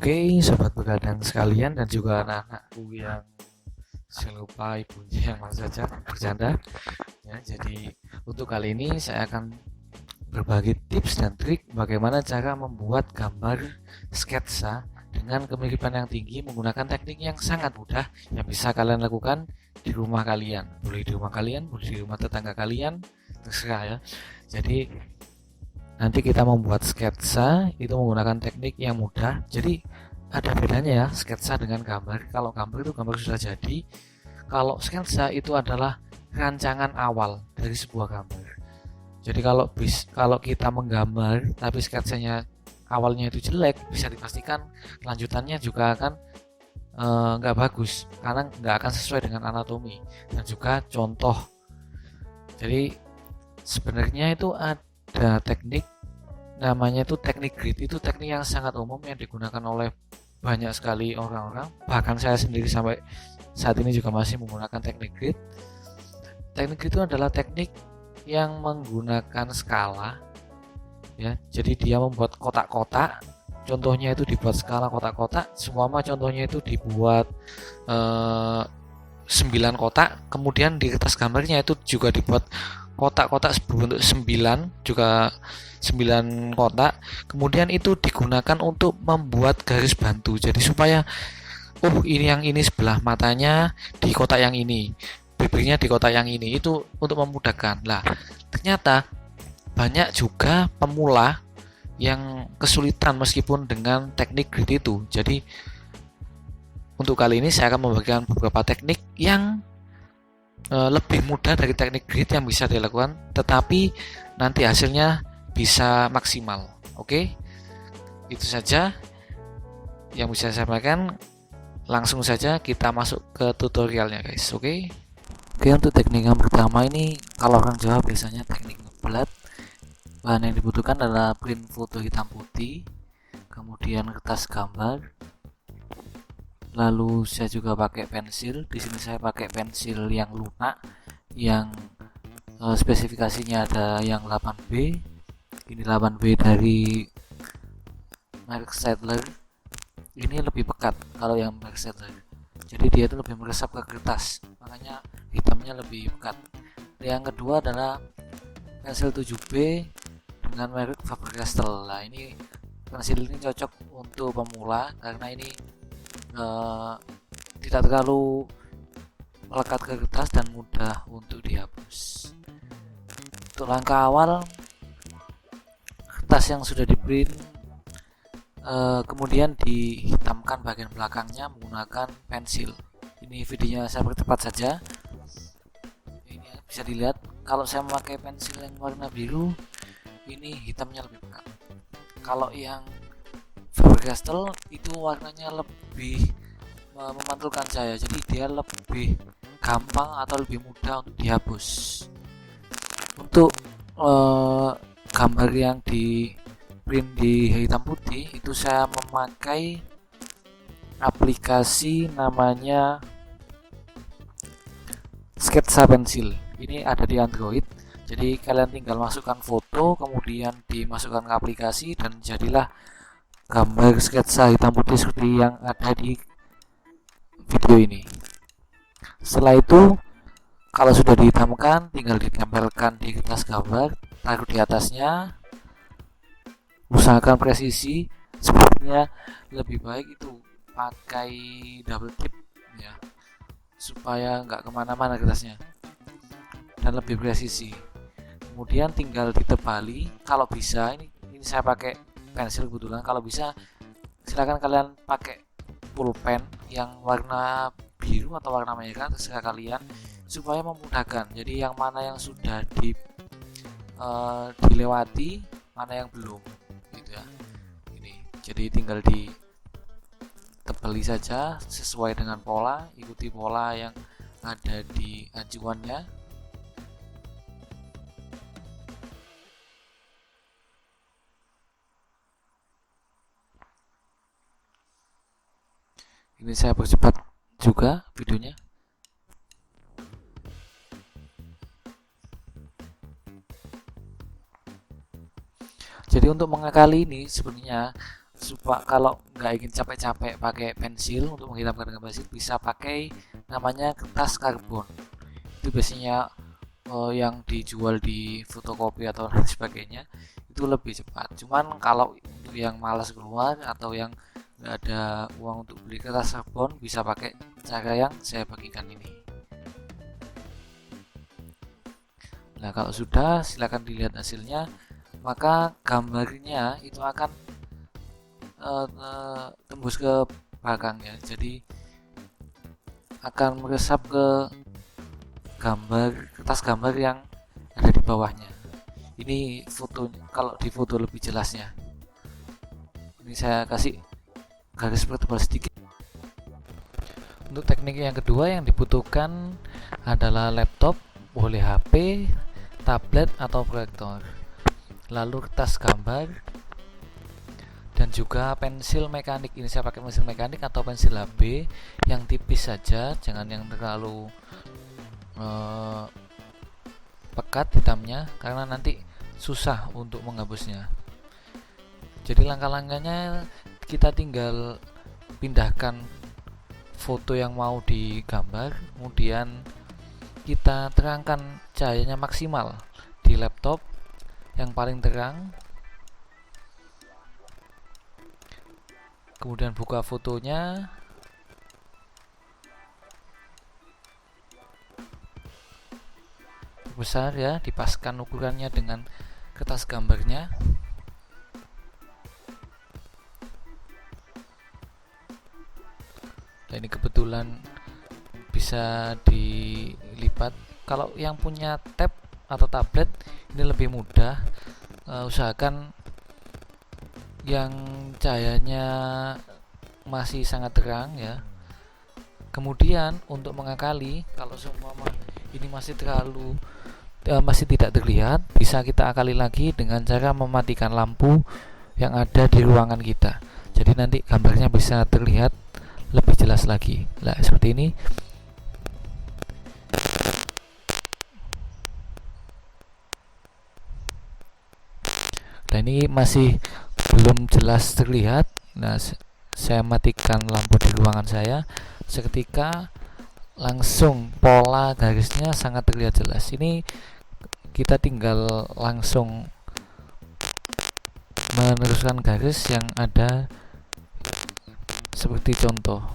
Oke, sobat begadang sekalian dan juga anak-anakku yang saya lupa ibunya yang mana saja bercanda. Ya, jadi untuk kali ini saya akan berbagi tips dan trik bagaimana cara membuat gambar sketsa dengan kemiripan yang tinggi menggunakan teknik yang sangat mudah yang bisa kalian lakukan di rumah kalian. Boleh di rumah kalian, boleh di rumah tetangga kalian, terserah ya. Jadi nanti kita membuat sketsa itu menggunakan teknik yang mudah. Jadi ada bedanya ya sketsa dengan gambar. Kalau gambar itu gambar sudah jadi, kalau sketsa itu adalah rancangan awal dari sebuah gambar. Jadi kalau kita menggambar tapi sketsanya awalnya itu jelek, bisa dipastikan kelanjutannya juga akan nggak bagus karena nggak akan sesuai dengan anatomi dan juga contoh. Jadi sebenarnya itu ada teknik namanya itu teknik grid. Itu teknik yang sangat umum yang digunakan oleh banyak sekali orang-orang, bahkan saya sendiri sampai saat ini juga masih menggunakan teknik grid. Teknik grid itu adalah teknik yang menggunakan skala ya, jadi dia membuat kotak-kotak, contohnya itu dibuat skala kotak-kotak, semua contohnya itu dibuat 9 kotak, kemudian di kertas gambarnya itu juga dibuat kotak-kotak berbentuk 9, juga 9 kotak, kemudian itu digunakan untuk membuat garis bantu, jadi supaya ini yang ini sebelah matanya di kotak yang ini, bibirnya di kotak yang ini, itu untuk memudahkan. Lah, ternyata banyak juga pemula yang kesulitan meskipun dengan teknik grid itu. Jadi untuk kali ini saya akan membagikan beberapa teknik yang lebih mudah dari teknik grid yang bisa dilakukan, tetapi nanti hasilnya bisa maksimal. Oke, itu saja yang bisa saya sampaikan. Langsung saja kita masuk ke tutorialnya guys. Oke, untuk teknik yang pertama ini, kalau orang Jawa biasanya teknik ngeblat. Bahan yang dibutuhkan adalah print foto hitam putih, kemudian kertas gambar, lalu saya juga pakai pensil. Di sini saya pakai pensil yang lunak, yang spesifikasinya ada yang 8B. Ini 8B dari merek Staedtler. Ini lebih pekat kalau yang merek Staedtler. Jadi dia itu lebih meresap ke kertas, makanya hitamnya lebih pekat. Yang kedua adalah pensil 7B dengan merek Faber-Castell. Nah, ini pensil ini cocok untuk pemula karena ini tidak terlalu melekat ke kertas dan mudah untuk dihapus. Untuk langkah awal, kertas yang sudah di print kemudian dihitamkan bagian belakangnya menggunakan pensil. Ini videonya saya percepat saja. Ini bisa dilihat kalau saya memakai pensil yang warna biru, ini hitamnya lebih pekat. Kalau yang Faber-Castell itu warnanya lebih memantulkan cahaya, jadi dia lebih gampang atau lebih mudah untuk dihapus. Untuk gambar yang di print di hitam putih itu saya memakai aplikasi namanya Sketsa Pensil. Ini ada di Android. Jadi kalian tinggal masukkan foto, kemudian dimasukkan ke aplikasi dan jadilah gambar sketsa hitam putih seperti yang ada di video ini. Setelah itu, kalau sudah dihitamkan, tinggal ditempelkan di kertas gambar, taruh di atasnya. Usahakan presisi, sebenarnya lebih baik itu pakai double tip ya, supaya nggak kemana-mana kertasnya dan lebih presisi. Kemudian tinggal ditebali, kalau bisa ini saya pakai pensil kebetulan, kalau bisa silakan kalian pakai pulpen yang warna biru atau warna merah, terserah kalian, supaya memudahkan. Jadi yang mana yang sudah dilewati, mana yang belum gitu ya. Ini jadi tinggal ditebali saja sesuai dengan pola, ikuti pola yang ada di acuannya. Ini saya percepat juga videonya. Jadi untuk mengakali ini sebenarnya supaya kalau nggak ingin capek-capek pakai pensil untuk menghitamkan gambar pensil, bisa pakai namanya kertas karbon. Itu biasanya yang dijual di fotokopi atau lain sebagainya, itu lebih cepat. Cuman kalau untuk yang malas keluar atau yang nggak ada uang untuk beli kertas karbon, bisa pakai cara yang saya bagikan ini. Nah, kalau sudah, silakan dilihat hasilnya. Maka gambarnya itu akan tembus ke belakang ya, jadi akan meresap ke kertas gambar yang ada di bawahnya. Ini fotonya, kalau di foto lebih jelasnya. Ini saya kasih garis bertebal sedikit. Untuk teknik yang kedua yang dibutuhkan adalah laptop, boleh HP, tablet atau proyektor, lalu kertas gambar, dan juga pensil mekanik. Ini saya pakai pensil mekanik atau pensil HB yang tipis saja, jangan yang terlalu pekat hitamnya, karena nanti susah untuk menghapusnya. Jadi langkah-langkahnya, kita tinggal pindahkan foto yang mau digambar, kemudian kita terangkan cahayanya maksimal di laptop yang paling terang, kemudian buka fotonya, besar ya, dipaskan ukurannya dengan kertas gambarnya. Nah, ini kebetulan bisa dilipat. Kalau yang punya tab atau tablet ini lebih mudah. Usahakan yang cahayanya masih sangat terang ya. Kemudian untuk mengakali, kalau semua ini masih masih tidak terlihat, bisa kita akali lagi dengan cara mematikan lampu yang ada di ruangan kita. Jadi nanti gambarnya bisa terlihat lebih jelas lagi. Nah, seperti ini. Nah, ini masih belum jelas terlihat. Nah, saya matikan lampu di ruangan saya. Seketika langsung pola garisnya sangat terlihat jelas. Ini kita tinggal langsung meneruskan garis yang ada seperti contoh.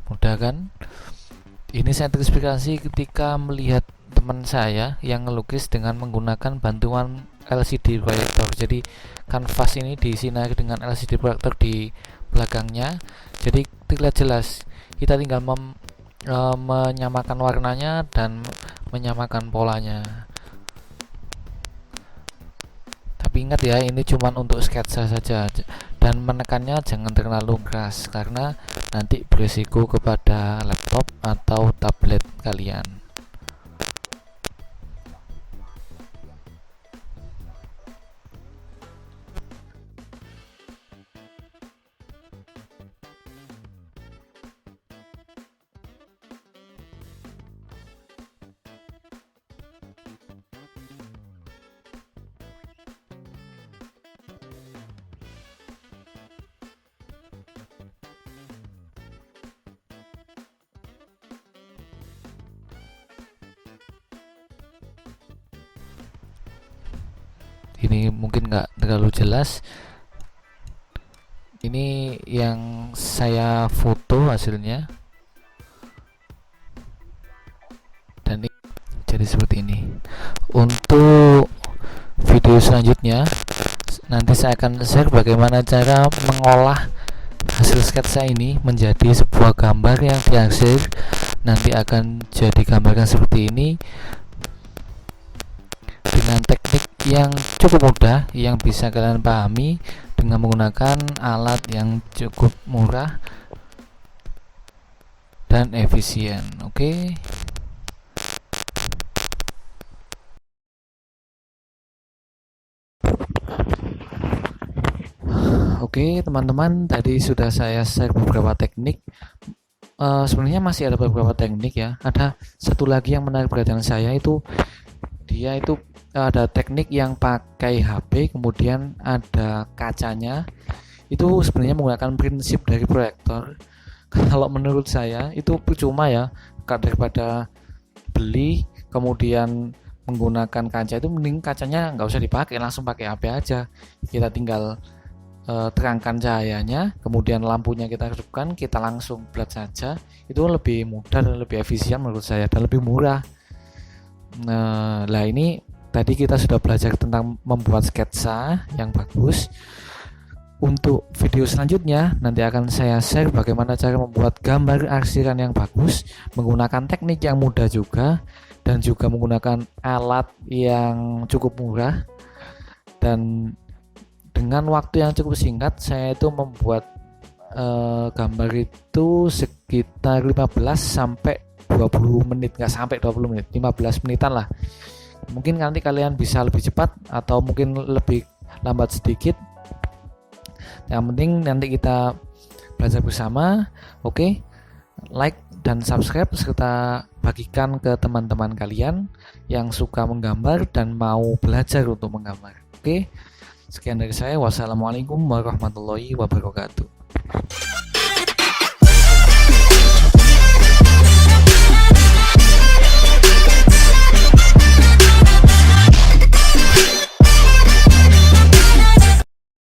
Mudah kan? Ini saya terinspirasi ketika melihat teman saya yang ngelukis dengan menggunakan bantuan LCD proyektor. Jadi kanvas ini disinari dengan LCD proyektor di belakangnya, jadi terlihat jelas. Kita tinggal menyamakan warnanya dan menyamakan polanya. Tapi ingat ya, ini cuma untuk sketsa saja, dan menekannya jangan terlalu keras karena nanti berisiko kepada laptop atau tablet kalian. Ini mungkin nggak terlalu jelas. Ini yang saya foto hasilnya, dan ini jadi seperti ini. Untuk video selanjutnya nanti saya akan share bagaimana cara mengolah hasil sketsa ini menjadi sebuah gambar yang dihasil. Nanti akan jadi gambar yang seperti ini dengan teknik yang cukup mudah yang bisa kalian pahami dengan menggunakan alat yang cukup murah dan efisien. Oke. Oke, teman-teman, tadi sudah saya share beberapa teknik. Sebenarnya masih ada beberapa teknik ya. Ada satu lagi yang menarik perhatian saya, itu di dia itu ada teknik yang pakai HP kemudian ada kacanya. Itu sebenarnya menggunakan prinsip dari proyektor. Kalau menurut saya itu percuma ya, daripada beli kemudian menggunakan kaca, itu mending kacanya nggak usah dipakai, langsung pakai HP aja. Kita tinggal terangkan cahayanya, kemudian lampunya kita hidupkan, kita langsung blot saja. Itu lebih mudah dan lebih efisien menurut saya dan lebih murah. Nah, ini tadi kita sudah belajar tentang membuat sketsa yang bagus. Untuk video selanjutnya nanti akan saya share bagaimana cara membuat gambar arsiran yang bagus menggunakan teknik yang mudah juga, dan juga menggunakan alat yang cukup murah. Dan dengan waktu yang cukup singkat, saya itu membuat gambar itu sekitar 15 sampai 20 menit, nggak sampai 20 menit, 15 menitan lah. Mungkin nanti kalian bisa lebih cepat atau mungkin lebih lambat sedikit. Yang penting nanti kita belajar bersama. Oke, like dan subscribe serta bagikan ke teman-teman kalian yang suka menggambar dan mau belajar untuk menggambar. Oke. Sekian dari saya. Wassalamualaikum warahmatullahi wabarakatuh.